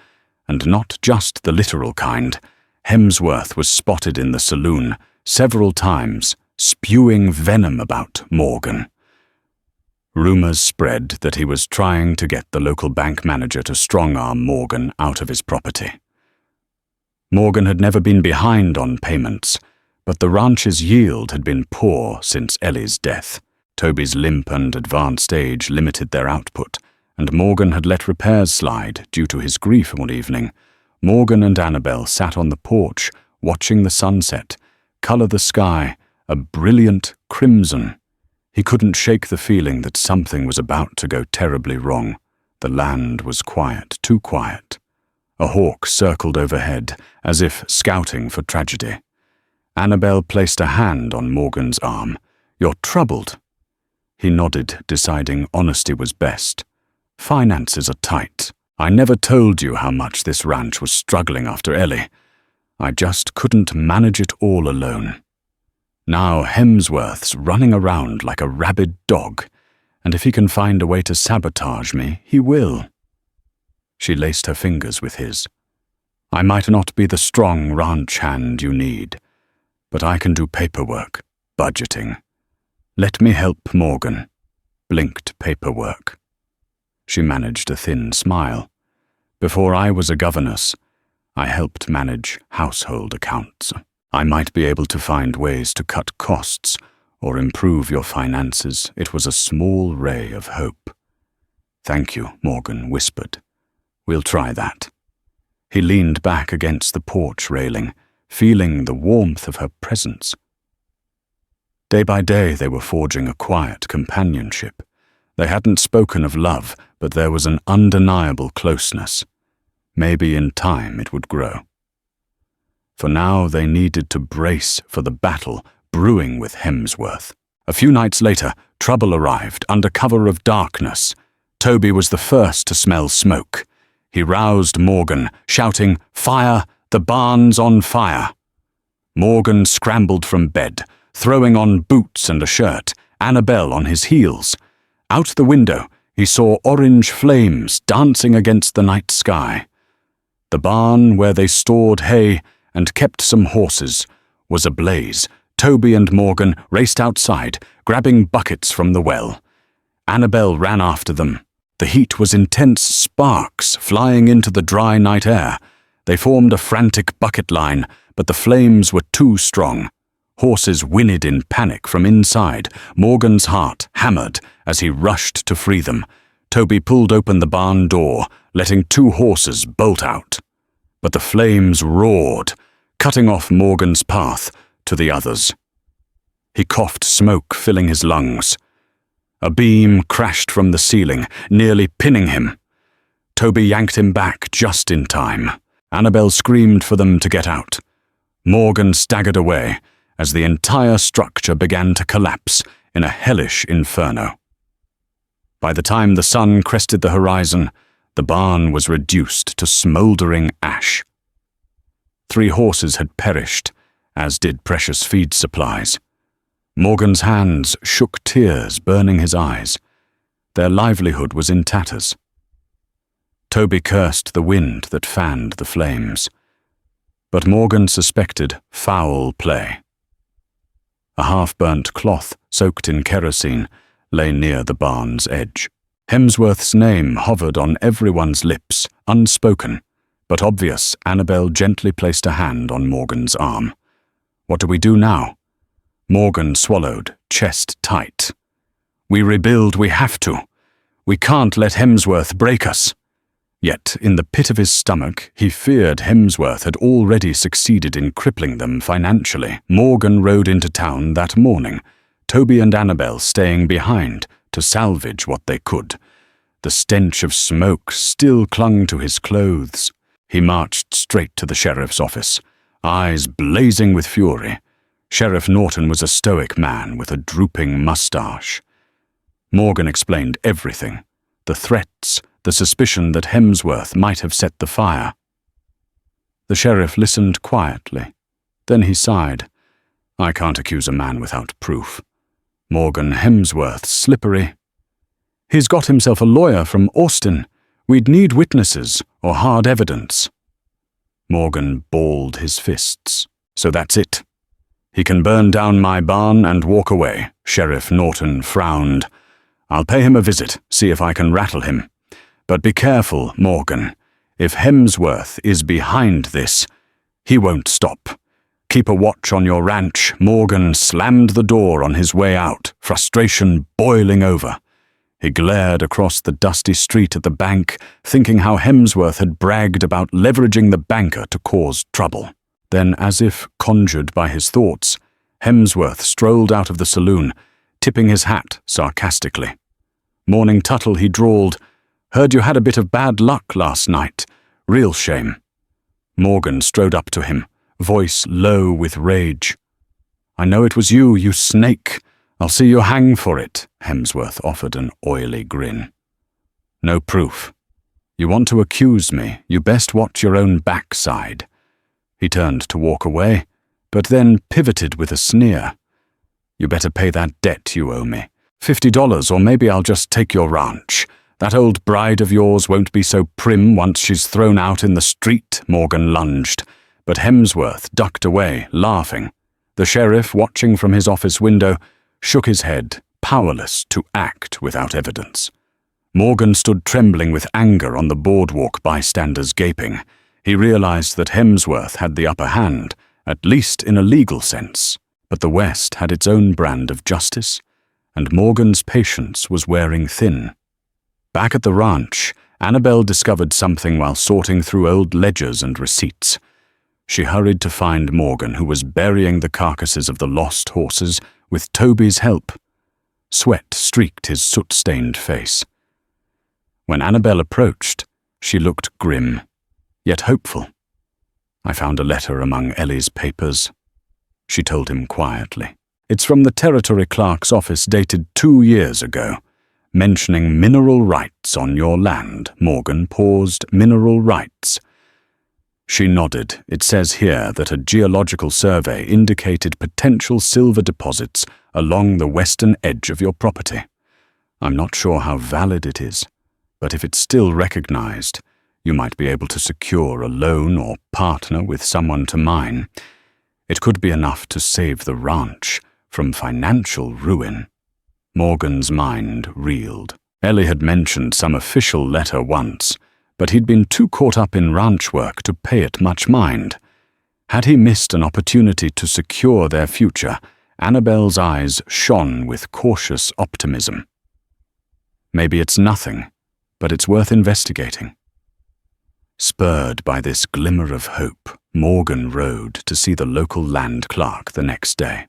and not just the literal kind. Hemsworth was spotted in the saloon several times, spewing venom about Morgan. Rumors spread that he was trying to get the local bank manager to strong-arm Morgan out of his property. Morgan had never been behind on payments, but the ranch's yield had been poor since Ellie's death. Toby's limp and advanced age limited their output, and Morgan had let repairs slide due to his grief one evening. Morgan and Annabelle sat on the porch, watching the sunset, color the sky a brilliant crimson. He couldn't shake the feeling that something was about to go terribly wrong. The land was quiet, too quiet. A hawk circled overhead, as if scouting for tragedy. Annabelle placed a hand on Morgan's arm. "You're troubled." He nodded, deciding honesty was best. "Finances are tight. I never told you how much this ranch was struggling after Ellie. I just couldn't manage it all alone. Now Hemsworth's running around like a rabid dog, and if he can find a way to sabotage me, he will." She laced her fingers with his. "I might not be the strong ranch hand you need, but I can do paperwork, budgeting. Let me help Morgan." Blinked paperwork. She managed a thin smile. "Before I was a governess, I helped manage household accounts. I might be able to find ways to cut costs or improve your finances." It was a small ray of hope. "Thank you," Morgan whispered. "We'll try that." He leaned back against the porch railing, feeling the warmth of her presence. Day by day they were forging a quiet companionship. They hadn't spoken of love, but there was an undeniable closeness. Maybe in time it would grow. For now they needed to brace for the battle brewing with Hemsworth. A few nights later, trouble arrived under cover of darkness. Toby was the first to smell smoke. He roused Morgan, shouting, "Fire! The barn's on fire!" Morgan scrambled from bed, throwing on boots and a shirt, Annabelle on his heels. Out the window, he saw orange flames dancing against the night sky. The barn where they stored hay and kept some horses was ablaze. Toby and Morgan raced outside, grabbing buckets from the well. Annabelle ran after them. The heat was intense sparks flying into the dry night air. They formed a frantic bucket line, but the flames were too strong. Horses whinnied in panic from inside. Morgan's heart hammered as he rushed to free them. Toby pulled open the barn door, letting 2 horses bolt out. But the flames roared, cutting off Morgan's path to the others. He coughed smoke, filling his lungs. A beam crashed from the ceiling, nearly pinning him. Toby yanked him back just in time. Annabel screamed for them to get out. Morgan staggered away as the entire structure began to collapse in a hellish inferno. By the time the sun crested the horizon, the barn was reduced to smouldering ash. 3 horses had perished, as did precious feed supplies. Morgan's hands shook, tears burning his eyes. Their livelihood was in tatters. Toby cursed the wind that fanned the flames. But Morgan suspected foul play. A half-burnt cloth, soaked in kerosene, lay near the barn's edge. Hemsworth's name hovered on everyone's lips, unspoken, but obvious. Annabel gently placed a hand on Morgan's arm. "What do we do now?" Morgan swallowed, chest tight. "We rebuild, we have to. We can't let Hemsworth break us." Yet, in the pit of his stomach, he feared Hemsworth had already succeeded in crippling them financially. Morgan rode into town that morning, Toby and Annabel staying behind to salvage what they could. The stench of smoke still clung to his clothes. He marched straight to the sheriff's office, eyes blazing with fury. Sheriff Norton was a stoic man with a drooping mustache. Morgan explained everything: the threats, the suspicion that Hemsworth might have set the fire. The sheriff listened quietly. Then he sighed. "I can't accuse a man without proof. Morgan Hemsworth's slippery. He's got himself a lawyer from Austin. We'd need witnesses or hard evidence." Morgan balled his fists. "So that's it. He can burn down my barn and walk away." Sheriff Norton frowned. "I'll pay him a visit, see if I can rattle him. But be careful, Morgan. If Hemsworth is behind this, he won't stop. Keep a watch on your ranch." Morgan slammed the door on his way out, frustration boiling over. He glared across the dusty street at the bank, thinking how Hemsworth had bragged about leveraging the banker to cause trouble. Then, as if conjured by his thoughts, Hemsworth strolled out of the saloon, tipping his hat sarcastically. "Morning, Tuttle," he drawled. "Heard you had a bit of bad luck last night. Real shame." Morgan strode up to him, voice low with rage. "I know it was you, you snake. I'll see you hang for it." Hemsworth offered an oily grin. "No proof. You want to accuse me, you best watch your own backside." He turned to walk away, but then pivoted with a sneer. "You better pay that debt you owe me. $50, or maybe I'll just take your ranch. That old bride of yours won't be so prim once she's thrown out in the street." Morgan lunged, but Hemsworth ducked away, laughing. The sheriff, watching from his office window, shook his head, powerless to act without evidence. Morgan stood trembling with anger on the boardwalk, bystanders gaping. He realized that Hemsworth had the upper hand, at least in a legal sense, but the West had its own brand of justice, and Morgan's patience was wearing thin. Back at the ranch, Annabel discovered something while sorting through old ledgers and receipts. She hurried to find Morgan, who was burying the carcasses of the lost horses with Toby's help. Sweat streaked his soot-stained face. When Annabel approached, she looked grim, yet hopeful. "I found a letter among Ellie's papers," she told him quietly. "It's from the territory clerk's office, dated 2 years ago, mentioning mineral rights on your land." Morgan paused. "Mineral rights?" She nodded. "It says here that a geological survey indicated potential silver deposits along the western edge of your property. I'm not sure how valid it is, but if it's still recognized, you might be able to secure a loan or partner with someone to mine. It could be enough to save the ranch from financial ruin." Morgan's mind reeled. Ellie had mentioned some official letter once, but he'd been too caught up in ranch work to pay it much mind. Had he missed an opportunity to secure their future, Annabel's eyes shone with cautious optimism. Maybe it's nothing, but it's worth investigating. Spurred by this glimmer of hope, Morgan rode to see the local land clerk the next day.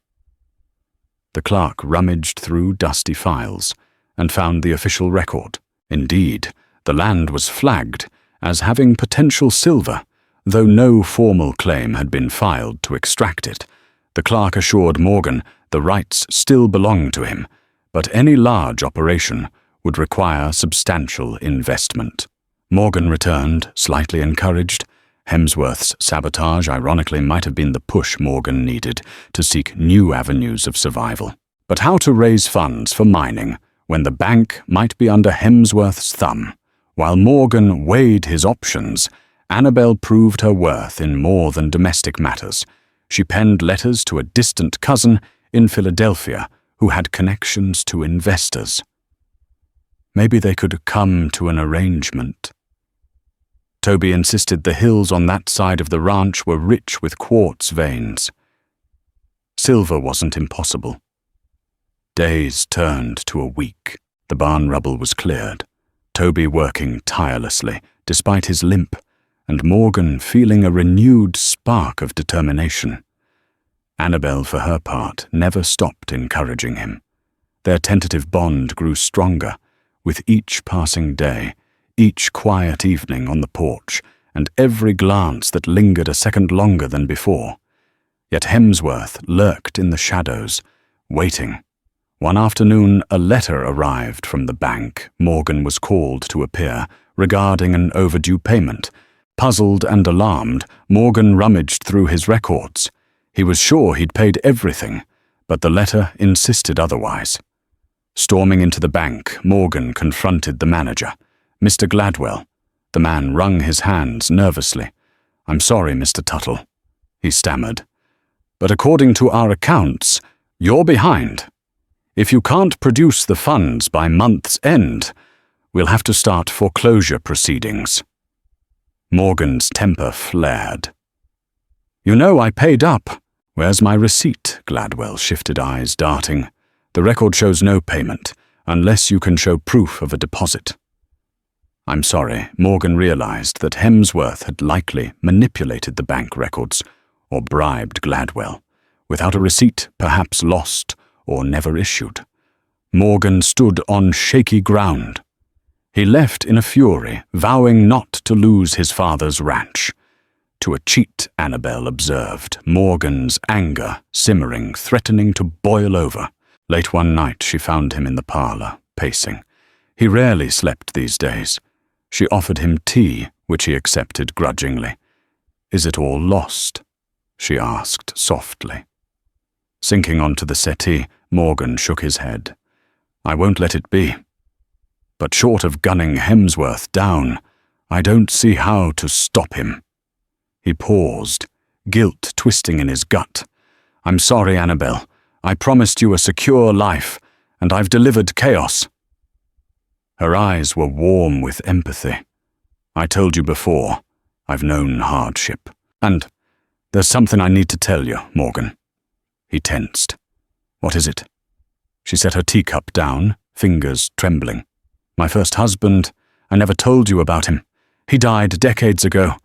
The clerk rummaged through dusty files and found the official record. Indeed, the land was flagged as having potential silver, though no formal claim had been filed to extract it. The clerk assured Morgan the rights still belonged to him, but any large operation would require substantial investment. Morgan returned, slightly encouraged. Hemsworth's sabotage, ironically, might have been the push Morgan needed to seek new avenues of survival. But how to raise funds for mining when the bank might be under Hemsworth's thumb? While Morgan weighed his options, Annabel proved her worth in more than domestic matters. She penned letters to a distant cousin in Philadelphia who had connections to investors. Maybe they could come to an arrangement. Toby insisted the hills on that side of the ranch were rich with quartz veins. Silver wasn't impossible. Days turned to a week. The barn rubble was cleared, Toby working tirelessly, despite his limp, and Morgan feeling a renewed spark of determination. Annabel, for her part, never stopped encouraging him. Their tentative bond grew stronger, with each passing day, each quiet evening on the porch, and every glance that lingered a second longer than before. Yet Hemsworth lurked in the shadows, waiting. One afternoon, a letter arrived from the bank. Morgan was called to appear, regarding an overdue payment. Puzzled and alarmed, Morgan rummaged through his records. He was sure he'd paid everything, but the letter insisted otherwise. Storming into the bank, Morgan confronted the manager, Mr. Gladwell. The man wrung his hands nervously. "I'm sorry, Mr. Tuttle," he stammered, "but according to our accounts, you're behind. If you can't produce the funds by month's end, we'll have to start foreclosure proceedings." Morgan's temper flared. "You know I paid up. Where's my receipt?" Gladwell shifted eyes, darting. "The record shows no payment, unless you can show proof of a deposit." "I'm sorry," Morgan realized that Hemsworth had likely manipulated the bank records, or bribed Gladwell. Without a receipt, perhaps lost, or never issued. Morgan stood on shaky ground. He left in a fury, vowing not to lose his father's ranch. To a cheat, Annabel observed, Morgan's anger simmering, threatening to boil over. Late one night she found him in the parlor, pacing. He rarely slept these days. She offered him tea, which he accepted grudgingly. "Is it all lost?" she asked softly. Sinking onto the settee, Morgan shook his head. "I won't let it be. But short of gunning Hemsworth down, I don't see how to stop him." He paused, guilt twisting in his gut. "I'm sorry, Annabel. I promised you a secure life, and I've delivered chaos." Her eyes were warm with empathy. "I told you before, I've known hardship. And there's something I need to tell you, Morgan." He tensed. "What is it?" She set her teacup down, fingers trembling. "My first husband, I never told you about him. He died decades ago.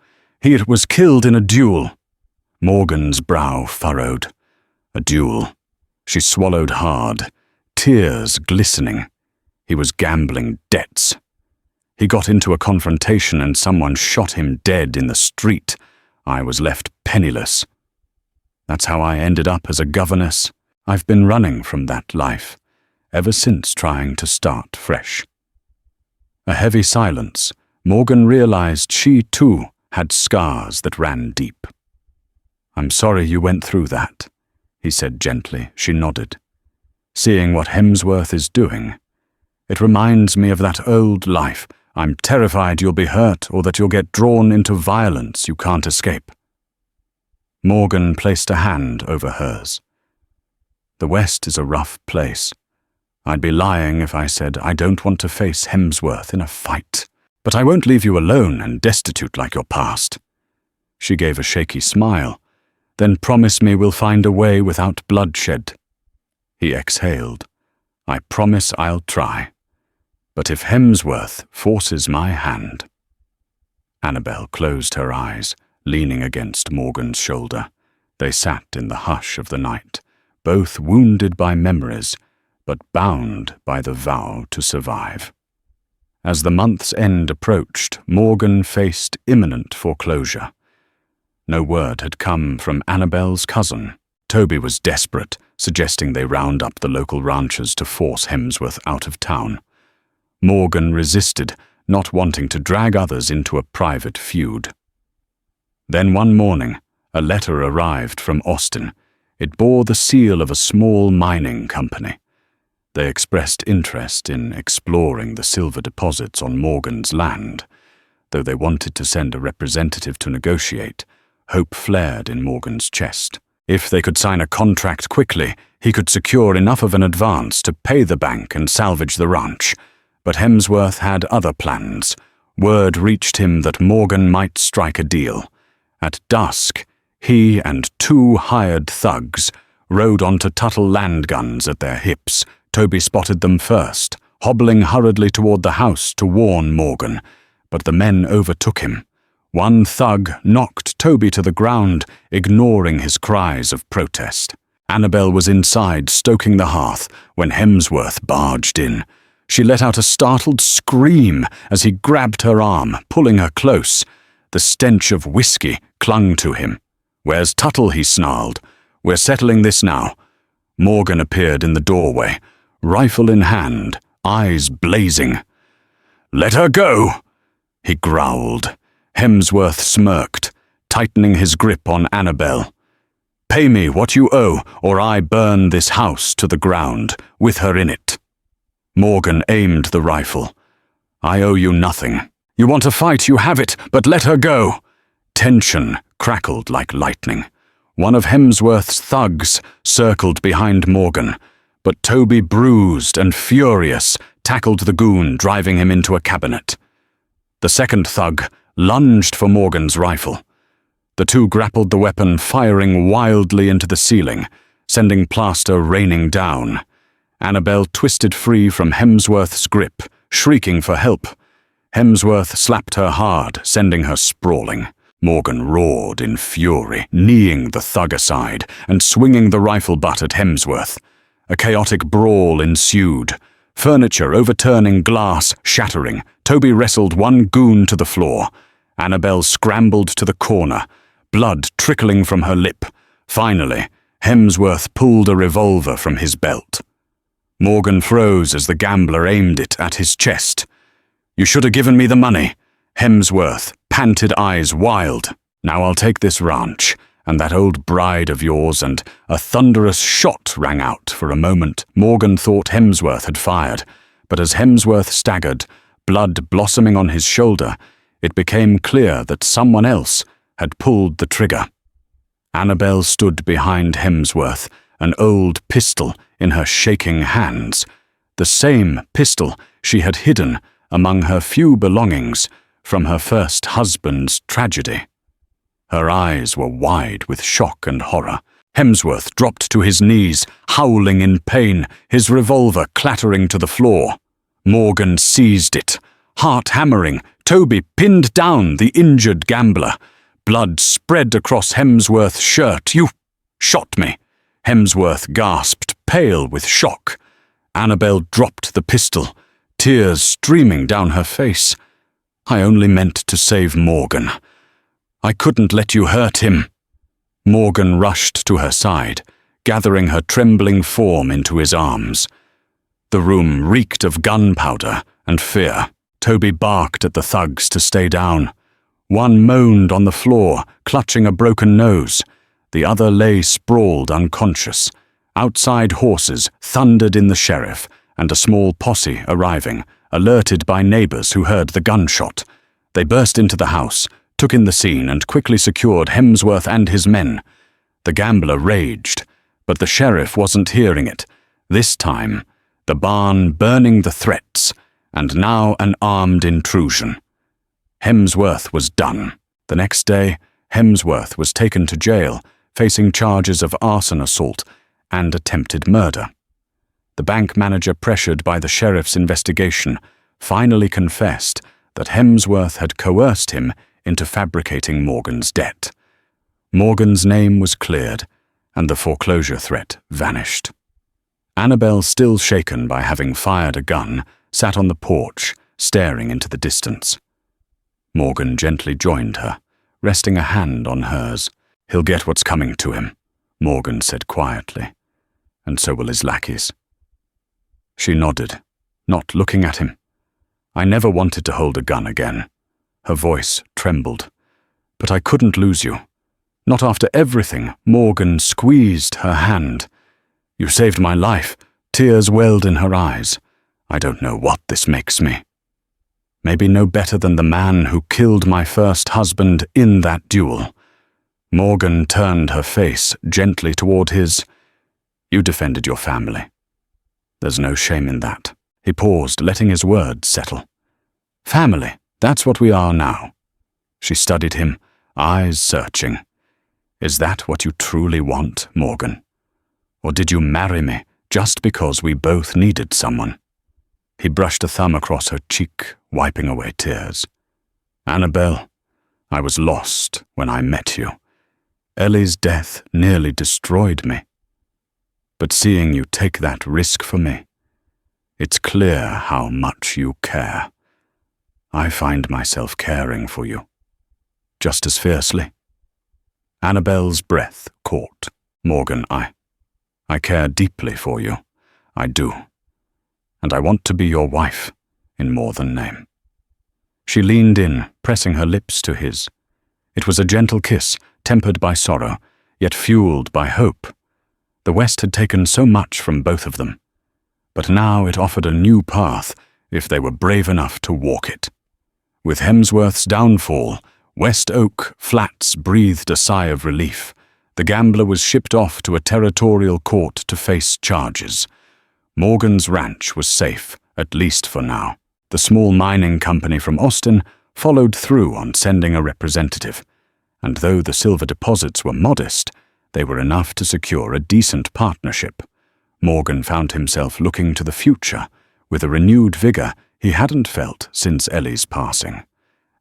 He was killed in a duel." Morgan's brow furrowed. A duel. She swallowed hard, tears glistening. He was gambling debts. He got into a confrontation and someone shot him dead in the street. I was left penniless. That's how I ended up as a governess. I've been running from that life, ever since, trying to start fresh. A heavy silence. Morgan realized she, too, had scars that ran deep. "I'm sorry you went through that," he said gently. She nodded. "Seeing what Hemsworth is doing, it reminds me of that old life. I'm terrified you'll be hurt or that you'll get drawn into violence you can't escape." Morgan placed a hand over hers. "The West is a rough place. I'd be lying if I said I don't want to face Hemsworth in a fight. But I won't leave you alone and destitute like your past." She gave a shaky smile. Then promise me we'll find a way without bloodshed." He exhaled. "I promise I'll try. But if Hemsworth forces my hand—" Annabel closed her eyes, leaning against Morgan's shoulder. They sat in the hush of the night, both wounded by memories, but bound by the vow to survive. As the month's end approached, Morgan faced imminent foreclosure. No word had come from Annabel's cousin. Toby was desperate, suggesting they round up the local ranchers to force Hemsworth out of town. Morgan resisted, not wanting to drag others into a private feud. Then one morning, a letter arrived from Austin. It bore the seal of a small mining company. They expressed interest in exploring the silver deposits on Morgan's land. Though they wanted to send a representative to negotiate, hope flared in Morgan's chest. If they could sign a contract quickly, he could secure enough of an advance to pay the bank and salvage the ranch. But Hemsworth had other plans. Word reached him that Morgan might strike a deal. At dusk, he and 2 hired thugs rode onto Tuttle land guns at their hips. Toby spotted them first, hobbling hurriedly toward the house to warn Morgan, but the men overtook him. One thug knocked Toby to the ground, ignoring his cries of protest. Annabel was inside, stoking the hearth, when Hemsworth barged in. She let out a startled scream as he grabbed her arm, pulling her close. The stench of whiskey clung to him. "Where's Tuttle?" he snarled. "We're settling this now." Morgan appeared in the doorway, rifle in hand, eyes blazing. "Let her go!" he growled. Hemsworth smirked, tightening his grip on Annabel. "Pay me what you owe, or I burn this house to the ground, with her in it." Morgan aimed the rifle. "I owe you nothing. You want to fight, you have it, but let her go." Tension crackled like lightning. One of Hemsworth's thugs circled behind Morgan, but Toby, bruised and furious, tackled the goon, driving him into a cabinet. The second thug lunged for Morgan's rifle. The two grappled the weapon, firing wildly into the ceiling, sending plaster raining down. Annabel twisted free from Hemsworth's grip, shrieking for help. Hemsworth slapped her hard, sending her sprawling. Morgan roared in fury, kneeing the thug aside and swinging the rifle butt at Hemsworth. A chaotic brawl ensued. Furniture overturning, glass shattering. Toby wrestled one goon to the floor. Annabel scrambled to the corner, blood trickling from her lip. Finally, Hemsworth pulled a revolver from his belt. Morgan froze as the gambler aimed it at his chest. "You should have given me the money." Hemsworth panted, eyes wild. "Now I'll take this ranch and that old bride of yours," and a thunderous shot rang out. For a moment, Morgan thought Hemsworth had fired, but as Hemsworth staggered, blood blossoming on his shoulder, it became clear that someone else had pulled the trigger. Annabel stood behind Hemsworth, an old pistol in her shaking hands, the same pistol she had hidden among her few belongings from her first husband's tragedy. Her eyes were wide with shock and horror. Hemsworth dropped to his knees, howling in pain, his revolver clattering to the floor. Morgan seized it, heart hammering. Toby pinned down the injured gambler. Blood spread across Hemsworth's shirt. "You shot me!" Hemsworth gasped, pale with shock. Annabel dropped the pistol, tears streaming down her face. "I only meant to save Morgan. I couldn't let you hurt him." Morgan rushed to her side, gathering her trembling form into his arms. The room reeked of gunpowder and fear. Toby barked at the thugs to stay down. One moaned on the floor, clutching a broken nose. The other lay sprawled unconscious. Outside horses thundered in the sheriff, and a small posse arriving, alerted by neighbors who heard the gunshot. They burst into the house, took in the scene, and quickly secured Hemsworth and his men. The gambler raged, but the sheriff wasn't hearing it. This time, the barn burning the threats, and now an armed intrusion. Hemsworth was done. The next day, Hemsworth was taken to jail, facing charges of arson assault and attempted murder. The bank manager, pressured by the sheriff's investigation, finally confessed that Hemsworth had coerced him into fabricating Morgan's debt. Morgan's name was cleared, and the foreclosure threat vanished. Annabelle, still shaken by having fired a gun, sat on the porch, staring into the distance. Morgan gently joined her, resting a hand on hers. "He'll get what's coming to him," Morgan said quietly, "and so will his lackeys." She nodded, not looking at him. "I never wanted to hold a gun again." Her voice trembled. "But I couldn't lose you. Not after everything." Morgan squeezed her hand. "You saved my life." Tears welled in her eyes. "I don't know what this makes me. Maybe no better than the man who killed my first husband in that duel." Morgan turned her face gently toward his. "You defended your family. There's no shame in that." He paused, letting his words settle. "Family, that's what we are now." She studied him, eyes searching. "Is that what you truly want, Morgan? Or did you marry me just because we both needed someone?" He brushed a thumb across her cheek, wiping away tears. "Annabelle, I was lost when I met you. Ellie's death nearly destroyed me. But seeing you take that risk for me, it's clear how much you care. I find myself caring for you, just as fiercely." Annabelle's breath caught. "Morgan, I care deeply for you. I do. And I want to be your wife, in more than name." She leaned in, pressing her lips to his. It was a gentle kiss, tempered by sorrow, yet fueled by hope. The West had taken so much from both of them, but now it offered a new path if they were brave enough to walk it. With Hemsworth's downfall, West Oak Flats breathed a sigh of relief. The gambler was shipped off to a territorial court to face charges. Morgan's ranch was safe, at least for now. The small mining company from Austin followed through on sending a representative, and though the silver deposits were modest, they were enough to secure a decent partnership. Morgan found himself looking to the future with a renewed vigor he hadn't felt since Ellie's passing.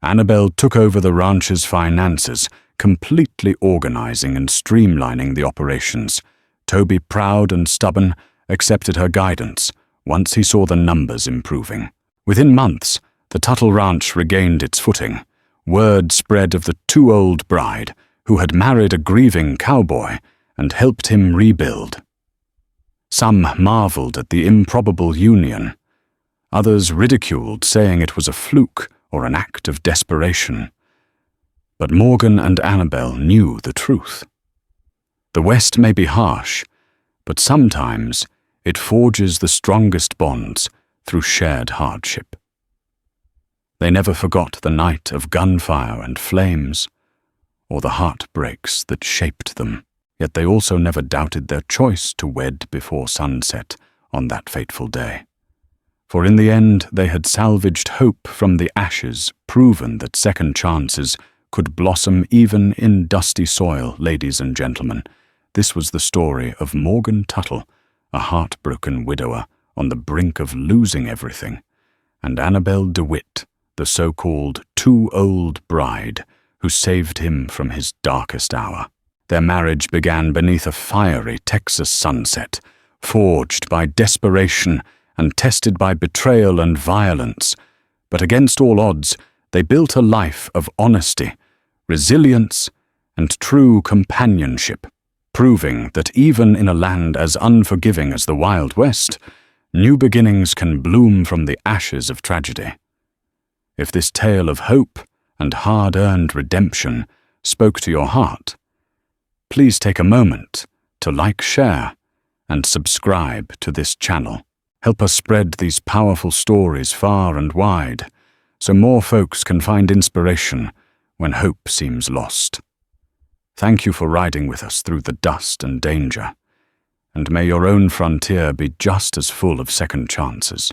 Annabelle took over the ranch's finances, completely organizing and streamlining the operations. Toby, proud and stubborn, accepted her guidance once he saw the numbers improving. Within months, the Tuttle Ranch regained its footing. Word spread of the too-old bride, who had married a grieving cowboy and helped him rebuild. Some marveled at the improbable union. Others ridiculed, saying it was a fluke or an act of desperation. But Morgan and Annabelle knew the truth. The West may be harsh, but sometimes it forges the strongest bonds through shared hardship. They never forgot the night of gunfire and flames, or the heartbreaks that shaped them, yet they also never doubted their choice to wed before sunset on that fateful day. For in the end they had salvaged hope from the ashes, proven that second chances could blossom even in dusty soil. Ladies and gentlemen, this was the story of Morgan Tuttle, a heartbroken widower on the brink of losing everything, and Annabelle DeWitt, the so-called too-old bride who saved him from his darkest hour. Their marriage began beneath a fiery Texas sunset, forged by desperation and tested by betrayal and violence. But against all odds, they built a life of honesty, resilience, and true companionship, proving that even in a land as unforgiving as the Wild West, new beginnings can bloom from the ashes of tragedy. If this tale of hope and hard-earned redemption spoke to your heart, please take a moment to like, share, and subscribe to this channel. Help us spread these powerful stories far and wide, so more folks can find inspiration when hope seems lost. Thank you for riding with us through the dust and danger, and may your own frontier be just as full of second chances.